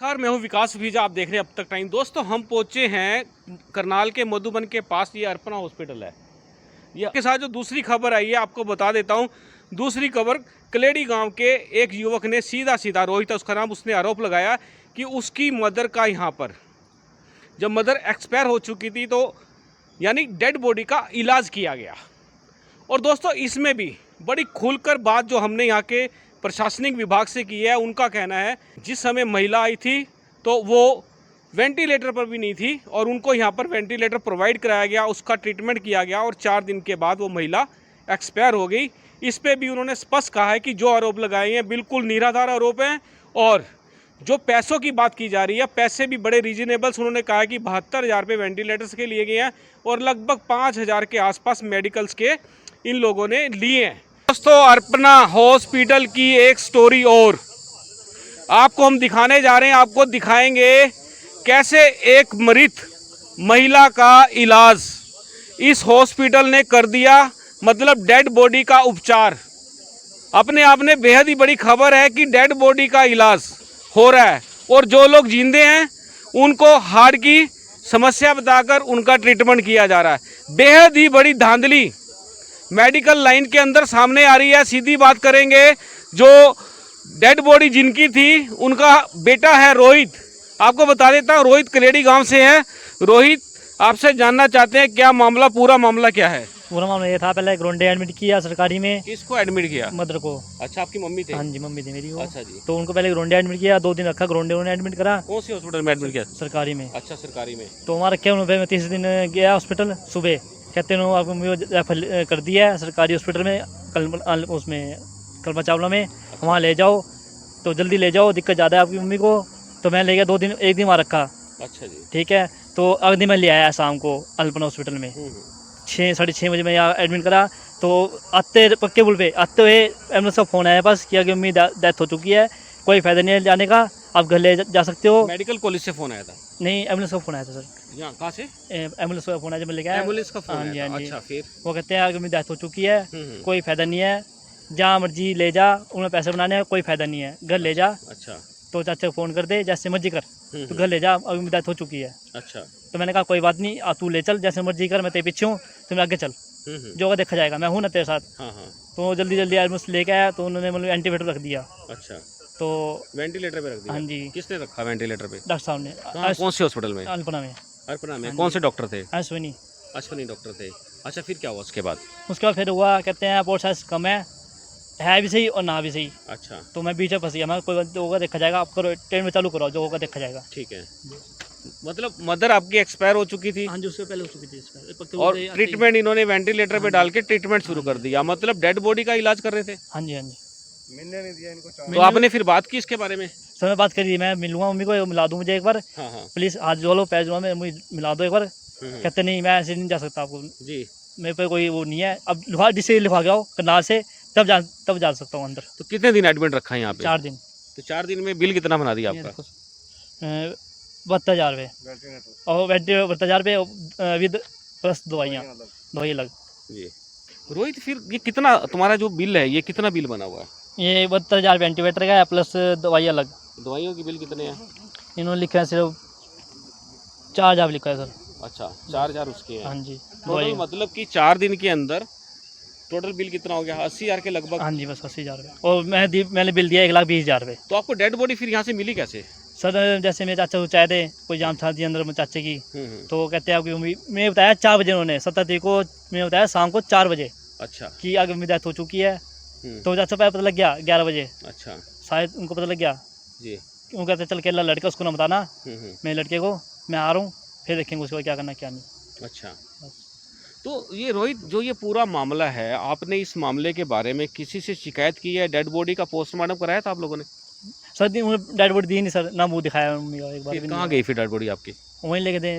नमस्कार, मैं हूं विकास भीजा। आप देख रहे हैं अब तक टाइम। दोस्तों, हम पहुंचे हैं करनाल के मधुबन के पास। ये अर्पणा हॉस्पिटल है। ये के साथ जो दूसरी खबर आई है आपको बता देता हूं। दूसरी खबर, कलेड़ी गांव के एक युवक ने सीधा रोहित है उसका नाम, उसने आरोप लगाया कि उसकी मदर का यहाँ पर जब मदर एक्सपायर हो चुकी थी तो यानी डेड बॉडी का इलाज किया गया। और दोस्तों, इसमें भी बड़ी खुलकर बात जो हमने यहाँ के प्रशासनिक विभाग से की है, उनका कहना है जिस समय महिला आई थी तो वो वेंटिलेटर पर भी नहीं थी और उनको यहाँ पर वेंटिलेटर प्रोवाइड कराया गया, उसका ट्रीटमेंट किया गया और 4 दिन के बाद वो महिला एक्सपायर हो गई। इस पे भी उन्होंने स्पष्ट कहा है कि जो आरोप लगाए हैं बिल्कुल निराधार आरोप हैं। और जो पैसों की बात की जा रही है, पैसे भी बड़े रीजनेबल्स उन्होंने कहा है कि 72,000 रुपये वेंटिलेटर्स के लिए गए हैं और लगभग 5,000 के आसपास मेडिकल्स के इन लोगों ने लिए हैं। दोस्तों, अर्पणा हॉस्पिटल की एक स्टोरी और आपको हम दिखाने जा रहे हैं। आपको दिखाएंगे कैसे एक मृत महिला का इलाज इस हॉस्पिटल ने कर दिया, मतलब डेड बॉडी का उपचार। अपने आप में बेहद ही बड़ी खबर है कि डेड बॉडी का इलाज हो रहा है और जो लोग जिंदे हैं उनको हार्ट की समस्या बताकर उनका ट्रीटमेंट किया जा रहा है। बेहद ही बड़ी धांधली मेडिकल लाइन के अंदर सामने आ रही है। सीधी बात करेंगे, जो डेड बॉडी जिनकी थी उनका बेटा है रोहित। आपको बता देता हूँ, रोहित कलेड़ी गांव से है। रोहित, आपसे जानना चाहते हैं क्या मामला, पूरा मामला क्या है? पूरा मामला ये था, पहले ग्रोंडे एडमिट किया सरकारी में। किसको एडमिट किया? मदर को। अच्छा, आपकी मम्मी थे? हाँ जी, मम्मी थी मेरी वो। अच्छा जी। तो उनको पहले ग्रोंडे एडमिट किया, 2 दिन रखा ग्रोंडे, उन्होंने एडमिट करा। कौन सी हॉस्पिटल में एडमिट किया? सरकारी में। अच्छा, सरकारी में। तो वहाँ रखे उन्होंने। मैं 30 दिन गया हॉस्पिटल। सुबह कहते हैं आपको रेफर कर दिया है सरकारी हॉस्पिटल में, उसमें कल्पना चावला में। वहाँ ले जाओ तो जल्दी ले जाओ, दिक्कत ज़्यादा है आपकी मम्मी को। तो मैं ले गया 2 दिन, 1 दिन वहाँ रखा। अच्छा जी। ठीक है। तो अगले दिन मैं ले आया शाम को अल्पना हॉस्पिटल में। 6-6:30 बजे मैं यहाँ एडमिट करा। तो आते पक्के पुल पे आते हुए एम्बुलेंस का फ़ोन आया पास कि मम्मी डेथ हो चुकी है, कोई फ़ायदा नहीं है जाने का, आप घर ले जा सकते हो। मेडिकल कॉलेज से फ़ोन आया था? नहीं, एम्बुलेंस का फ़ोन आया था सर। यहाँ कहाँ से? एम्बुलेंस का फ़ोन आया जब मैं लेके आया। एम्बुलेंस का फ़ोन हाँ जी, आया हाँ था। जी। अच्छा, फिर? वो कहते हैं मम्मी डेथ हो चुकी है, कोई फ़ायदा नहीं है, जहाँ मर्जी ले जा, उन्हें पैसे बनाने हैं, कोई फ़ायदा नहीं है, घर ले जा। अच्छा। तो चाचा को फ़ोन कर दे, जैसे मर्जी कर, तो घर ले जा, अभी डेथ हो चुकी है। अच्छा। तो मैंने कहा कोई बात नहीं, तू ले चल, जैसे मर्जी कर, मैं तेरे पीछे हूँ, तुम आगे चल, जो होगा देखा जाएगा, मैं हूँ ना तेरे साथ। हाँ हाँ। तो जल्दी एडमिट लेके आया तो उन्होंने मतलब एंटीबायोटिक रख दिया। अच्छा। तो वेंटिलेटर पे रख दिया? हाँ जी। किसने रखा वेंटिलेटर पे? डॉक्टर साहब ने। कौन से हॉस्पिटल में? अल्पना में। अर्पणा में? कौन से डॉक्टर थे? अश्विनी। अश्विनी डॉक्टर थे। अच्छा, फिर क्या हुआ उसके बाद? उसके बाद फिर हुआ, कहते हैं पोर्ट साइज कम है भी सही और ना भी सही। अच्छा। तो मैं बीच में फंस गया। मैं कोई बात, जो होगा देखा जाएगा, आप करो ट्रेन में चालू करो, जो होगा देखा जाएगा। ठीक है। मतलब मदर आपकी एक्सपायर हो चुकी थी? हाँ जी, उससे पहले हो चुकी थी। और ट्रीटमेंट इन्होंने वेंटिलेटर पे डाल के ट्रीटमेंट शुरू कर दिया, मतलब डेड बॉडी का इलाज कर रहे थे? हाँ जी, हाँ जी। मिलने नहीं दिया इनको। तो आपने फिर बात की इसके बारे में? सर मैं बात करी, मैं मिलूंगा मम्मी को, मिला दूँ मुझे एक बार। हाँ हाँ। प्लीज़ हाथ जोड़ लो, पैर जोड़ो, मैं मुझे मिला दो एक बार। कहते नहीं, मैं ऐसे नहीं जा सकता आपको जी। मेरे पे कोई वो नहीं है। अब लिखा जिससे लिखवा गया हो करनाल से, तब जा सकता हूँ अंदर। तो कितने दिन एडमिट रखा है यहाँ पे? 4 दिन। तो 4 दिन में बिल कितना बना दिया आपका? 72,000 रुपये और 72,000 रुपये विद प्लस दवाई अलग। जी। रोहित, फिर ये कितना तुम्हारा जो बिल है, ये कितना बिल बना हुआ है? ये 72,000 वेंटिलेटर का है प्लस दवाई अलग। दवाइयों की बिल कितने हैं? इन्होंने लिखा है सिर्फ 4,000 लिखा है सर। अच्छा, 4,000 उसके हैं? हाँ जी। टोटल मतलब कि 4 दिन के अंदर टोटल बिल कितना हो गया? 80,000 के लगभग? हाँ जी, बस 80,000 रुपये। और मैंने बिल दिया 1,20,000 रुपये। तो आपको डेड बॉडी फिर यहाँ से मिली कैसे? सर जैसे मेरे चाचा को चाहे थे, कोई जाम था थी अंदर में चाचे की, तो कहते हैं आपकी मम्मी, मैं बताया 4 बजे, उन्होंने 17 तारीख को मैं बताया शाम को 4 बजे। अच्छा। कि आगे मेरी डेथ हो चुकी है। तो चाचा पता लग गया 11 बजे। अच्छा। शायद उनको पता लग गया जी। वो कहते चल केला लड़का, उसको ना बताना, मेरे लड़के को, मैं आ रहा हूँ, फिर देखेंगे उसको क्या करना क्या नहीं। अच्छा। तो ये रोहित, जो ये पूरा मामला है, आपने इस मामले के बारे में किसी से शिकायत की है? डेड बॉडी का पोस्टमार्टम कराया था आप लोगों ने? सर डेड बॉडी दी नहीं सर, ना मुँह दिखाया मम्मी का एक बार भी। कहाँ गई फिर डेड बॉडी आपकी? वहीं लेके दे,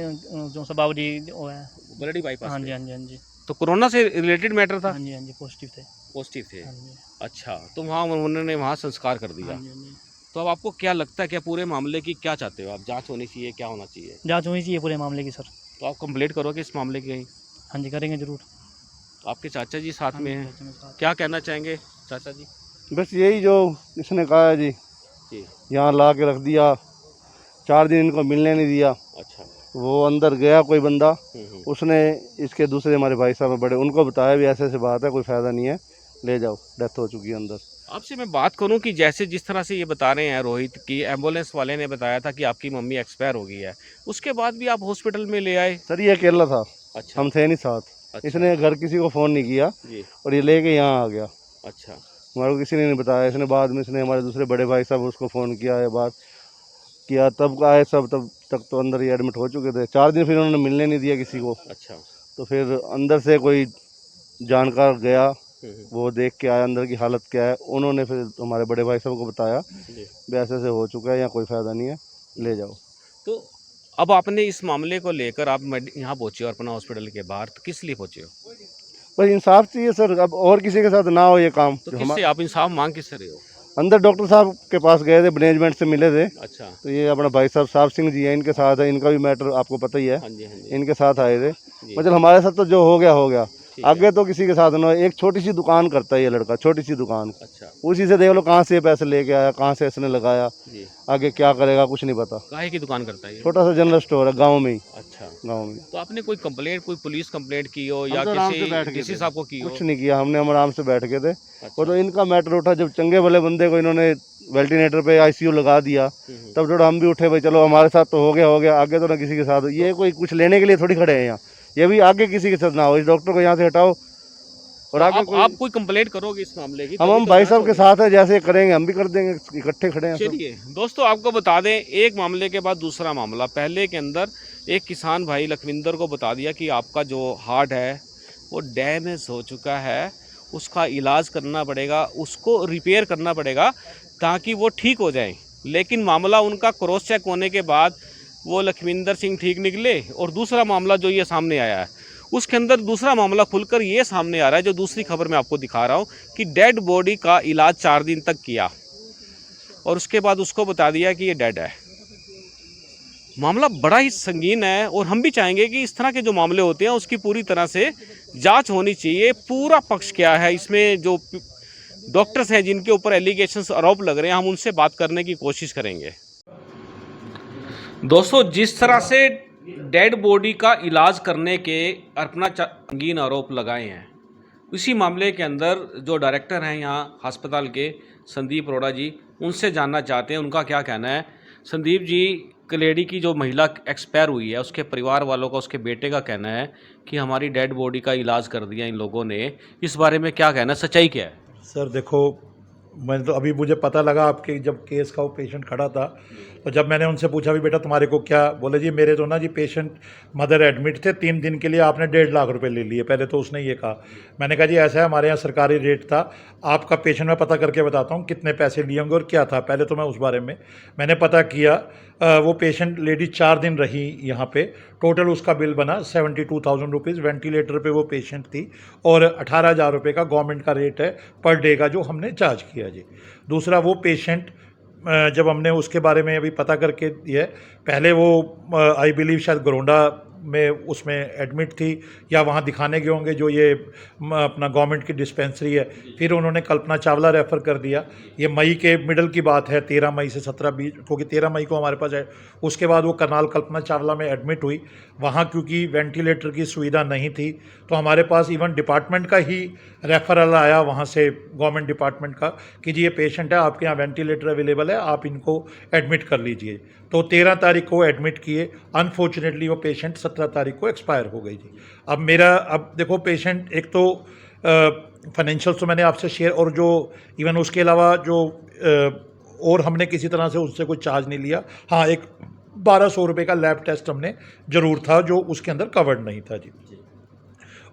जो सा बाबूजी वो है बलडी बाईपास। हाँ जी, हाँ जी, हाँ जी। तो कोरोना से रिलेटेड मैटर था? हाँ जी, हाँ जी, पॉजिटिव थे। पॉजिटिव थे? हाँ जी। अच्छा, तो वहाँ उन्होंने वहाँ संस्कार कर दिया। हाँ जी, हाँ जी। तो अब आपको क्या लगता है, क्या पूरे मामले की क्या चाहते हो आप? जांच होनी चाहिए, क्या होना चाहिए? जाँच होनी चाहिए पूरे मामले की सर। तो आप कंप्लेंट करोगे इस मामले की कहीं? हाँ जी, करेंगे ज़रूर। आपके चाचा जी साथ में हैं, साथ। क्या कहना चाहेंगे चाचा जी? बस यही जो इसने कहा है जी, जी। यहाँ ला के रख दिया, 4 दिन इनको मिलने नहीं दिया। अच्छा। वो अंदर गया कोई बंदा, हम्म। उसने इसके दूसरे हमारे भाई साहब बड़े, उनको बताया भी ऐसे ऐसे बात है, कोई फ़ायदा नहीं है, ले जाओ, डेथ हो चुकी है अंदर। आपसे मैं बात करूं कि जैसे जिस तरह से ये बता रहे हैं रोहित की एम्बुलेंस वाले ने बताया था कि आपकी मम्मी एक्सपायर हो गई है, उसके बाद भी आप हॉस्पिटल में ले आए। सर ये अकेला था, अच्छा। हम थे नहीं साथ। अच्छा। इसने घर किसी को फ़ोन नहीं किया जी। और ये लेके यहाँ आ गया। अच्छा। हमारे को किसी ने नहीं बताया। इसने बाद में इसने हमारे दूसरे बड़े भाई साहब उसको फ़ोन किया, ये बात किया, तब आए सब, तब तक तो अंदर ही एडमिट हो चुके थे। 4 दिन फिर उन्होंने मिलने नहीं दिया किसी को। अच्छा। तो फिर अंदर से कोई जानकार गया, हम्म। वो देख के आया अंदर की हालत क्या है। उन्होंने फिर हमारे बड़े भाई साहब को बताया जी। भी ऐसे ऐसे हो चुका है, यहाँ कोई फ़ायदा नहीं है, ले जाओ। तो अब आपने इस मामले को लेकर आप यहाँ पहुंचे हो अर्पणा हॉस्पिटल के बाहर, तो किस लिए पहुंचे हो? बस इंसाफ चाहिए सर, अब और किसी के साथ ना हो ये काम। तो जो किससे आप इंसाफ मांग किससे रहे हो? अंदर डॉक्टर साहब के पास गए थे, मैनेजमेंट से मिले थे। अच्छा। तो ये अपना भाई साहब साहब सिंह जी है, इनके साथ है, इनका भी मैटर आपको पता ही है। हाँ जी, हाँ जी। इनके साथ आए थे। जी। मतलब हमारे साथ तो जो हो गया हो गया, ठीक है। आगे तो किसी के साथ ना हो। एक छोटी सी दुकान करता है ये लड़का, छोटी सी दुकान, अच्छा। उसी से देख लो कहाँ से ये पैसे लेके आया, कहाँ से इसने लगाया, जी। आगे क्या करेगा कुछ नहीं पता। काहे की दुकान करता है ये? छोटा सा जनरल स्टोर है गाँव में ही, अच्छा। गाँव में। तो आपने कोई कंप्लेंट, कोई पुलिस कंप्लेंट की हो या हम तो आराम से बैठ किसी के डीसी थे। साहब को की हो? कुछ नहीं किया हमने, हम आराम से बैठ के थे। अच्छा। और तो इनका मैटर उठा जब चंगे भले बंदे को इन्होंने वेंटिलेटर पे आईसीयू लगा दिया, तब थोड़ा हम भी उठे, भाई चलो हमारे साथ तो हो गया, आगे तो ना किसी के साथ हो। ये कोई कुछ लेने के लिए थोड़ी खड़े हैं यहाँ, ये भी आगे किसी के साथ ना हो। इस डॉक्टर को यहाँ से हटाओ और आगे आप कोई कंप्लेंट करोगे इस मामले की? हम भाई साहब के साथ है, जैसे करेंगे हम भी कर देंगे, इकट्ठे खड़े हैं सब। चलिए दोस्तों, आपको बता दें, एक मामले के बाद दूसरा मामला। पहले के अंदर एक किसान भाई लखविंदर को बता दिया कि आपका जो हार्ट है वो डैमेज हो चुका है, उसका इलाज करना पड़ेगा, उसको रिपेयर करना पड़ेगा ताकि वो ठीक हो जाए। लेकिन मामला उनका क्रॉस चेक होने के बाद वो लखविंदर सिंह ठीक निकले। और दूसरा मामला जो ये सामने आया है, उसके अंदर दूसरा मामला खुलकर ये सामने आ रहा है, जो दूसरी खबर मैं आपको दिखा रहा हूँ, कि डेड बॉडी का इलाज 4 दिन तक किया और उसके बाद उसको बता दिया कि ये डेड है। मामला बड़ा ही संगीन है और हम भी चाहेंगे कि इस तरह के जो मामले होते हैं उसकी पूरी तरह से जांच होनी चाहिए। पूरा पक्ष क्या है इसमें, जो डॉक्टर्स हैं जिनके ऊपर एलिगेशंस, आरोप लग रहे हैं, हम उनसे बात करने की कोशिश करेंगे। दोस्तों, जिस तरह से डेड बॉडी का इलाज करने के अर्पणा संगीन आरोप लगाए हैं, इसी मामले के अंदर जो डायरेक्टर हैं यहाँ अस्पताल के, संदीप अरोड़ा जी, उनसे जानना चाहते हैं उनका क्या कहना है। संदीप जी, कलेडी की जो महिला एक्सपायर हुई है, उसके परिवार वालों का, उसके बेटे का कहना है कि हमारी डेड बॉडी का इलाज कर दिया इन लोगों ने, इस बारे में क्या कहना है, सच्चाई क्या है? सर देखो, मैंने तो अभी मुझे पता लगा आपके जब केस का वो पेशेंट खड़ा था, तो जब मैंने उनसे पूछा भी बेटा तुम्हारे को क्या, बोले जी मेरे तो ना जी पेशेंट मदर एडमिट थे, 3 दिन के लिए आपने 1.5 लाख रुपए ले लिए। पहले तो उसने ये कहा। मैंने कहा जी ऐसा है, हमारे यहाँ सरकारी रेट था, आपका पेशेंट मैं पता करके बताता हूँ कितने पैसे लिए होंगे और क्या था। पहले तो मैं उस बारे में मैंने पता किया। वो पेशेंट लेडी 4 दिन रही यहाँ पे, टोटल उसका बिल बना 72,000 रुपीज़। वेंटिलेटर पे वो पेशेंट थी और 18,000 रुपये का गवर्नमेंट का रेट है पर डे का, जो हमने चार्ज किया जी। दूसरा, वो पेशेंट जब हमने उसके बारे में अभी पता करके दिया, पहले वो आई बिलीव शायद गरोंडा में उसमें एडमिट थी या वहाँ दिखाने गए होंगे, जो ये अपना गवर्नमेंट की डिस्पेंसरी है। फिर उन्होंने कल्पना चावला रेफ़र कर दिया। ये मई के मिडल की बात है, 13 मई से 17-20, क्योंकि 13 मई को हमारे पास है। उसके बाद वो करनाल कल्पना चावला में एडमिट हुई। वहाँ क्योंकि वेंटिलेटर की सुविधा नहीं थी, तो हमारे पास इवन डिपार्टमेंट का ही रेफरल आया वहाँ से, गवर्नमेंट डिपार्टमेंट का, कि जी ये पेशेंट है, आपके यहाँ वेंटिलेटर अवेलेबल है, आप इनको एडमिट कर लीजिए। तो 13 तारीख को एडमिट किए। अनफॉर्चुनेटली वो पेशेंट 17 तारीख को एक्सपायर हो गई जी। अब देखो पेशेंट, एक तो फाइनेंशियल तो मैंने आपसे शेयर, और जो इवन उसके अलावा जो और हमने किसी तरह से उससे कोई चार्ज नहीं लिया। हाँ, एक 1200 रुपये का लैब टेस्ट हमने ज़रूर था, जो उसके अंदर कवर्ड नहीं था जी।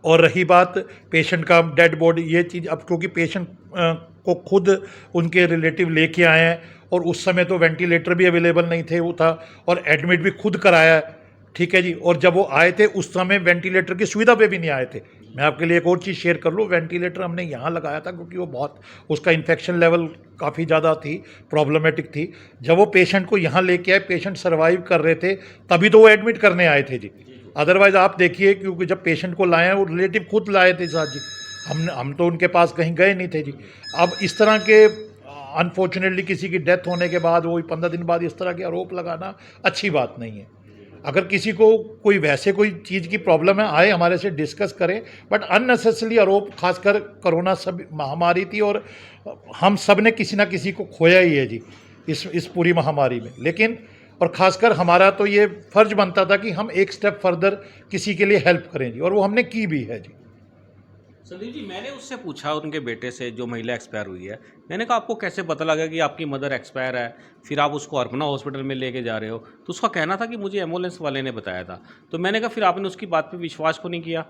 और रही बात पेशेंट का डेड बॉडी, ये चीज़ अब क्योंकि पेशेंट को खुद उनके रिलेटिव लेके आए हैं, और उस समय तो वेंटिलेटर भी अवेलेबल नहीं थे, वो था, और एडमिट भी खुद कराया, ठीक है जी। और जब वो आए थे उस समय वेंटिलेटर की सुविधा पे भी नहीं आए थे। मैं आपके लिए एक और चीज़ शेयर कर लूँ, वेंटिलेटर हमने यहाँ लगाया था क्योंकि वो बहुत, उसका इन्फेक्शन लेवल काफ़ी ज़्यादा थी, प्रॉब्लमेटिक थी। जब वो पेशेंट को यहाँ लेके आए, पेशेंट सर्वाइव कर रहे थे, तभी तो वो एडमिट करने आए थे जी। अदरवाइज़ आप देखिए, क्योंकि जब पेशेंट को लाए, वो रिलेटिव खुद लाए थे साथ जी, हम तो उनके पास कहीं गए नहीं थे जी। अब इस तरह के अनफॉर्चुनेटली किसी की डेथ होने के बाद वो 15 दिन बाद इस तरह के आरोप लगाना अच्छी बात नहीं है। अगर किसी को कोई वैसे कोई चीज़ की प्रॉब्लम है, आए हमारे से डिस्कस करें, बट अननेसेसरी आरोप, खासकर कोरोना सब महामारी थी और हम सब ने किसी ना किसी को खोया ही है जी इस पूरी महामारी में। लेकिन और ख़ासकर हमारा तो ये फ़र्ज़ बनता था कि हम एक स्टेप फर्दर किसी के लिए हेल्प करें जी, और वो हमने की भी है जी। संदीप जी, मैंने उससे पूछा उनके बेटे से, जो महिला एक्सपायर हुई है, मैंने कहा आपको कैसे पता लगा कि आपकी मदर एक्सपायर है, फिर आप उसको अर्पणा हॉस्पिटल में लेके जा रहे हो? तो उसका कहना था कि मुझे एम्बुलेंस वाले ने बताया था। तो मैंने कहा फिर आपने उसकी बात पे विश्वास क्यों नहीं किया?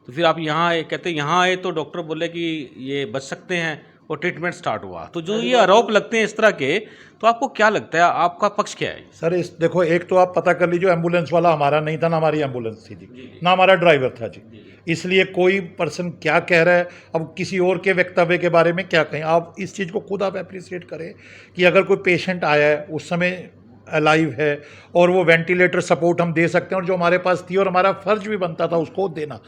तो फिर आप यहाँ आए, कहते यहाँ आए तो डॉक्टर बोले कि ये बच सकते हैं और ट्रीटमेंट स्टार्ट हुआ। तो जो ये आरोप लगते हैं इस तरह के, तो आपको क्या लगता है, आपका पक्ष क्या है? सर इस देखो, एक तो आप पता कर लीजिए, एम्बुलेंस वाला हमारा नहीं था, ना हमारी एम्बुलेंस थी जी, ना हमारा ड्राइवर था जी। इसलिए कोई पर्सन क्या कह रहा है, अब किसी और के वक्तव्य के बारे में क्या कहें। आप इस चीज़ को खुद आप अप्रिशिएट करें कि अगर कोई पेशेंट आया है, उस समय अलाइव है और वो वेंटिलेटर सपोर्ट हम दे सकते हैं, और जो हमारे पास थी और हमारा फ़र्ज भी बनता था उसको देना,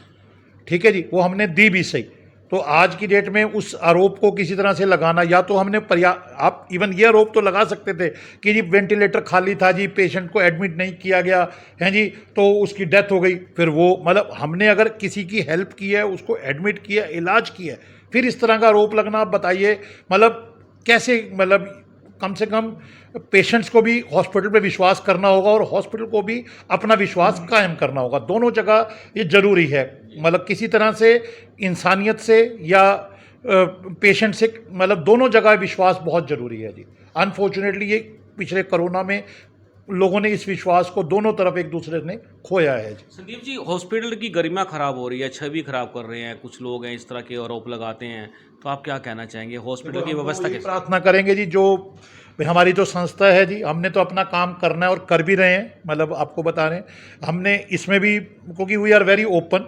ठीक है जी, वो हमने दी भी सही। तो आज की डेट में उस आरोप को किसी तरह से लगाना, या तो हमने आप इवन ये आरोप तो लगा सकते थे कि जी वेंटिलेटर खाली था जी, पेशेंट को एडमिट नहीं किया गया है जी, तो उसकी डेथ हो गई। फिर वो मतलब हमने अगर किसी की हेल्प की है, उसको एडमिट किया, इलाज किया, फिर इस तरह का आरोप लगना, आप बताइए मतलब कैसे, मतलब कम से कम पेशेंट्स को भी हॉस्पिटल पे विश्वास करना होगा और हॉस्पिटल को भी अपना विश्वास कायम करना होगा। दोनों जगह ये ज़रूरी है, मतलब किसी तरह से इंसानियत से या पेशेंट से, मतलब दोनों जगह विश्वास बहुत ज़रूरी है जी। अनफॉर्चुनेटली ये पिछले कोरोना में लोगों ने इस विश्वास को दोनों तरफ एक दूसरे ने खोया है जी। संदीप जी, हॉस्पिटल की गरिमा खराब हो रही है, छवि खराब कर रहे हैं कुछ लोग हैं, इस तरह के आरोप लगाते हैं, तो आप क्या कहना चाहेंगे? हॉस्पिटल की व्यवस्था कैसे? प्रार्थना करेंगे जी, जो हमारी तो संस्था है जी, हमने तो अपना काम करना है और कर भी रहे हैं, मतलब आपको बता रहे हैं हमने इसमें भी, क्योंकि वी आर वेरी ओपन,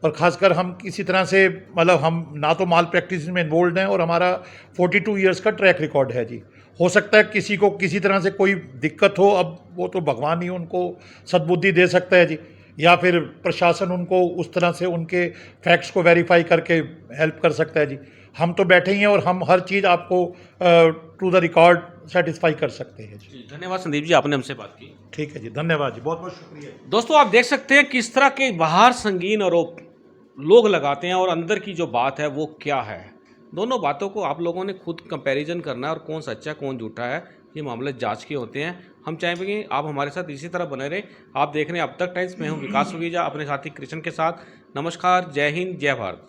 और ख़ासकर हम किसी तरह से, मतलब हम ना तो माल प्रैक्टिस में इन्वॉल्व हैं, और हमारा 42 ईयर्स का ट्रैक रिकॉर्ड है जी। हो सकता है किसी को किसी तरह से कोई दिक्कत हो, अब वो तो भगवान ही उनको सद्बुद्धि दे सकता है जी, या फिर प्रशासन उनको उस तरह से उनके फैक्ट्स को वेरीफाई करके हेल्प कर सकता है जी। हम तो बैठे ही हैं और हम हर चीज़ आपको टू द रिकॉर्ड सेटिस्फाई कर सकते हैं जी। धन्यवाद संदीप जी, आपने हमसे बात की। ठीक है जी, धन्यवाद जी, बहुत बहुत शुक्रिया। दोस्तों, आप देख सकते हैं किस तरह के बाहर संगीन आरोप लोग लगाते हैं और अंदर की जो बात है वो क्या है। दोनों बातों को आप लोगों ने खुद कंपैरिजन करना है, और कौन सच्चा कौन झूठा है, ये मामले जांच के होते हैं। हम चाहेंगे आप हमारे साथ इसी तरह बने रहें। आप देख रहे हैं अब तक टाइम्स, मैं हूं विकास सुगीजा, अपने साथी कृष्ण के साथ। नमस्कार, जय हिंद, जय भारत।